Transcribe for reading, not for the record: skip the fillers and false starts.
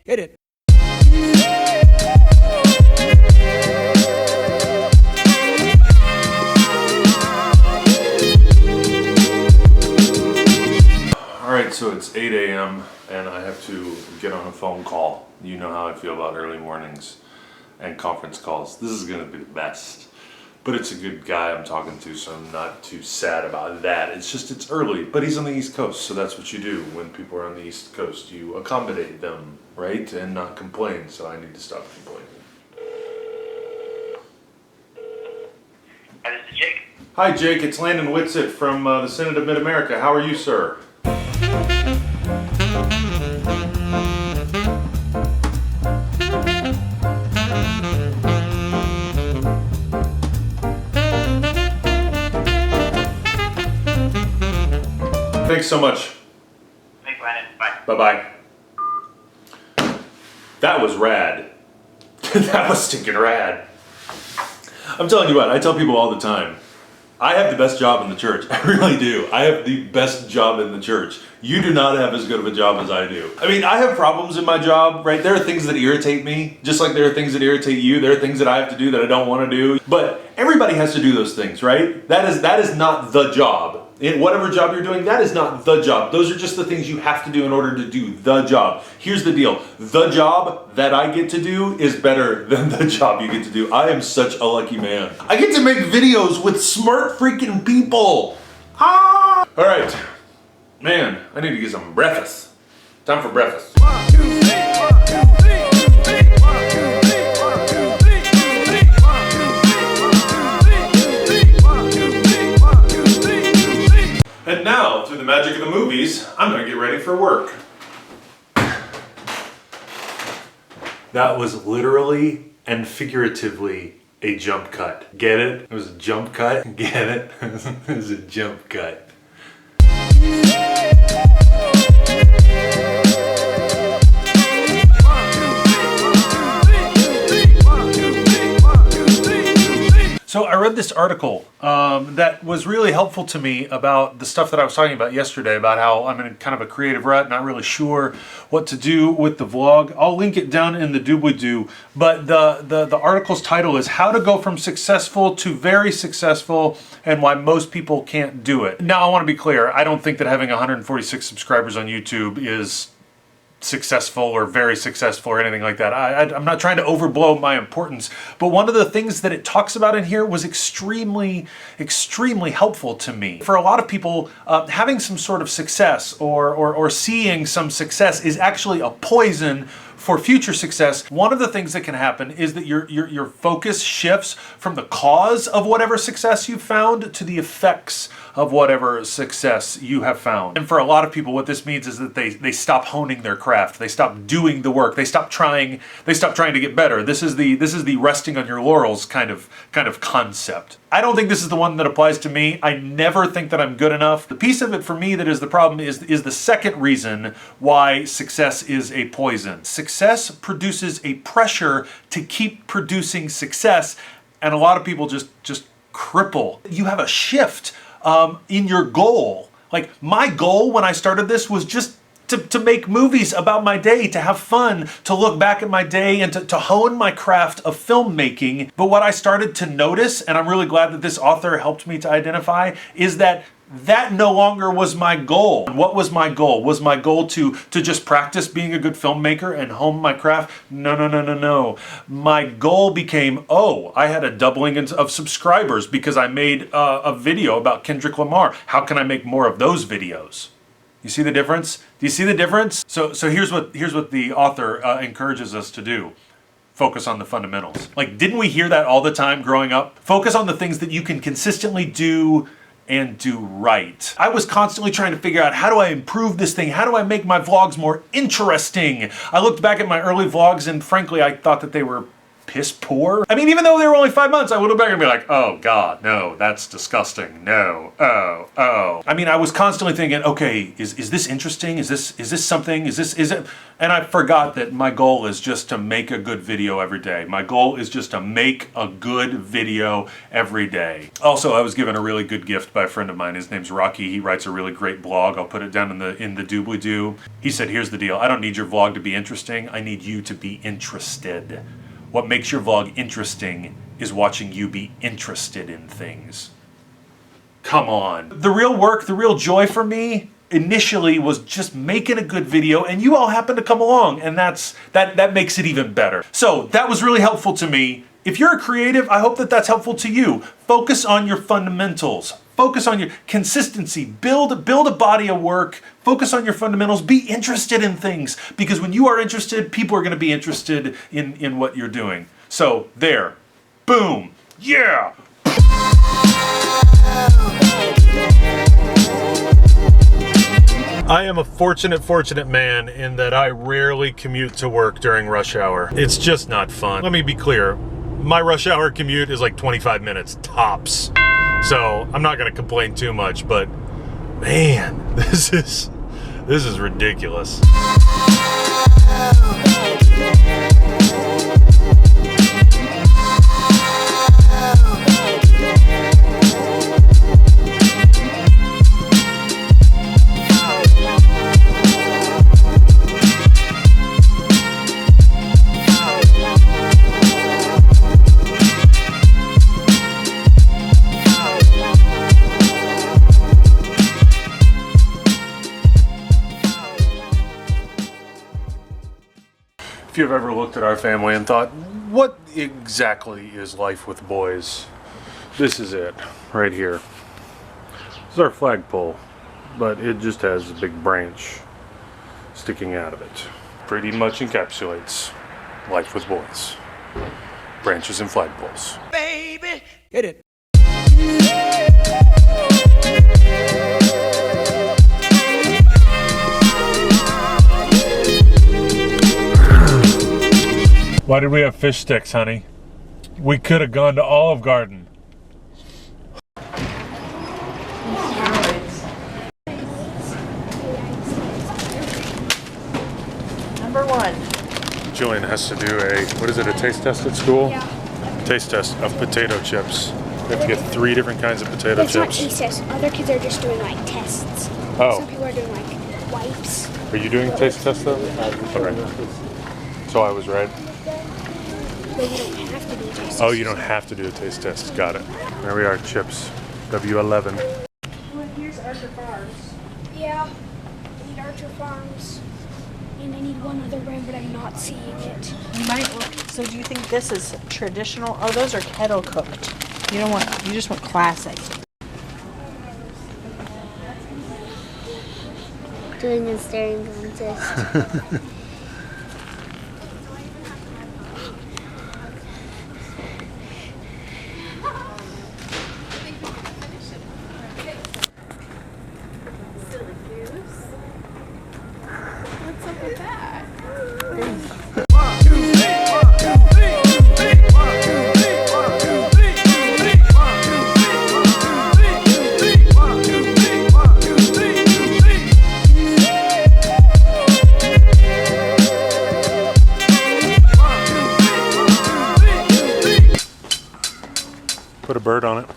Hit it. Alright, so it's 8 a.m. and I have to get on a phone call. You know how I feel about early mornings and conference calls. This is going to be the best. But it's a good guy I'm talking to, so I'm not too sad about that. It's just, it's early, but he's on the East Coast, so that's what you do when people are on the East Coast. You accommodate them, right? And not complain, so I need to stop complaining. Hi, this is Jake. Hi, Jake. It's Landon Whitsitt from the Synod of Mid-America. How are you, sir? Thanks so much. Thanks, Landon. Bye. Bye-bye. That was rad. That was stinking rad. I'm telling you what, I tell people all the time, I have the best job in the church. I really do. I have the best job in the church. You do not have as good of a job as I do. I mean, I have problems in my job, right? There are things that irritate me, just like there are things that irritate you. There are things that I have to do that I don't want to do. But everybody has to do those things, right? That is not the job. In whatever job you're doing, that is not the job. Those are just the things you have to do in order to do the job. Here's the deal. The job that I get to do is better than the job you get to do. I am such a lucky man. I get to make videos with smart freaking people. Ah! All right. Man, I need to get some breakfast. Time for breakfast. And now, through the magic of the movies, I'm gonna get ready for work. That was literally and figuratively a jump cut. Get it? It was a jump cut. Get it? It was a jump cut. So I read this article that was really helpful to me about the stuff that I was talking about yesterday, about how I'm in kind of a creative rut, not really sure what to do with the vlog. I'll link it down in the doobly-doo, but the article's title is How to Go From Successful to Very Successful and Why Most People Can't Do It. Now, I want to be clear. I don't think that having 146 subscribers on YouTube is successful or very successful or anything like that. I'm not trying to overblow my importance, but one of the things that it talks about in here was extremely helpful to me. For a lot of people, having some sort of success or seeing some success is actually a poison for future success. One of the things that can happen is that your focus shifts from the cause of whatever success you've found to the effects of whatever success you have found. And for a lot of people, what this means is that they stop honing their craft. They stop doing the work. They stop trying to get better. This is the resting on your laurels kind of concept. I don't think this is the one that applies to me. I never think that I'm good enough. The piece of it for me that is the problem is the second reason why success is a poison. Success produces a pressure to keep producing success, and a lot of people just cripple. You have a shift in your goal. Like, my goal when I started this was just to make movies about my day, to have fun, to look back at my day and to hone my craft of filmmaking. But what I started to notice, and I'm really glad that this author helped me to identify, is that no longer was my goal. What was my goal? Was my goal to just practice being a good filmmaker and hone my craft? No. My goal became, I had a doubling of subscribers because I made a video about Kendrick Lamar. How can I make more of those videos? You see the difference? Do you see the difference? So here's what the author encourages us to do. Focus on the fundamentals. Like, didn't we hear that all the time growing up? Focus on the things that you can consistently do and do right. I was constantly trying to figure out, how do I improve this thing? How do I make my vlogs more interesting? I looked back at my early vlogs and frankly, I thought that they were piss poor. I mean, even though they were only 5 months, I would look back and be like, oh God, no, that's disgusting. No, oh. I mean, I was constantly thinking, okay, is this interesting? Is this something? Is it? And I forgot that my goal is just to make a good video every day. My goal is just to make a good video every day. Also, I was given a really good gift by a friend of mine. His name's Rocky. He writes a really great blog. I'll put it down in the doobly-doo. He said, here's the deal. I don't need your vlog to be interesting. I need you to be interested. What makes your vlog interesting is watching you be interested in things. Come on. The real work, the real joy for me initially was just making a good video, and you all happen to come along, and that makes it even better. So that was really helpful to me. If you're a creative, I hope that that's helpful to you. Focus on your fundamentals. Focus on your consistency. Build a body of work. Focus on your fundamentals. Be interested in things, because when you are interested, people are going to be interested in what you're doing. So there. Boom. Yeah. I am a fortunate man in that I rarely commute to work during rush hour. It's just not fun. Let me be clear. My rush hour commute is like 25 minutes tops. So I'm not gonna complain too much, but man, this is ridiculous. If you've ever looked at our family and thought, what exactly is life with boys? This is it, right here. This is our flagpole, but it just has a big branch sticking out of it. Pretty much encapsulates life with boys. Branches and flagpoles. Baby, hit it. Why did we have fish sticks, honey? We could have gone to Olive Garden. Number one. Jillian has to do a taste test at school? Yeah. Taste test of potato chips. We have to get 3 different kinds of potato It's not chips. taste tests. Other kids are just doing like tests. Oh. Some people are doing like wipes. Are you doing a taste test though? Okay. So I was right. But you don't have to do a taste test. Oh, you don't have to do a taste test. Got it. There we are, chips. W11. Well, here's Archer Farms. Yeah, I need Archer Farms. And I need one other brand, but I'm not seeing it. You might look. So do you think this is traditional? Oh, those are kettle cooked. You don't want. You just want classic. Doing a staring contest. Put a bird on it.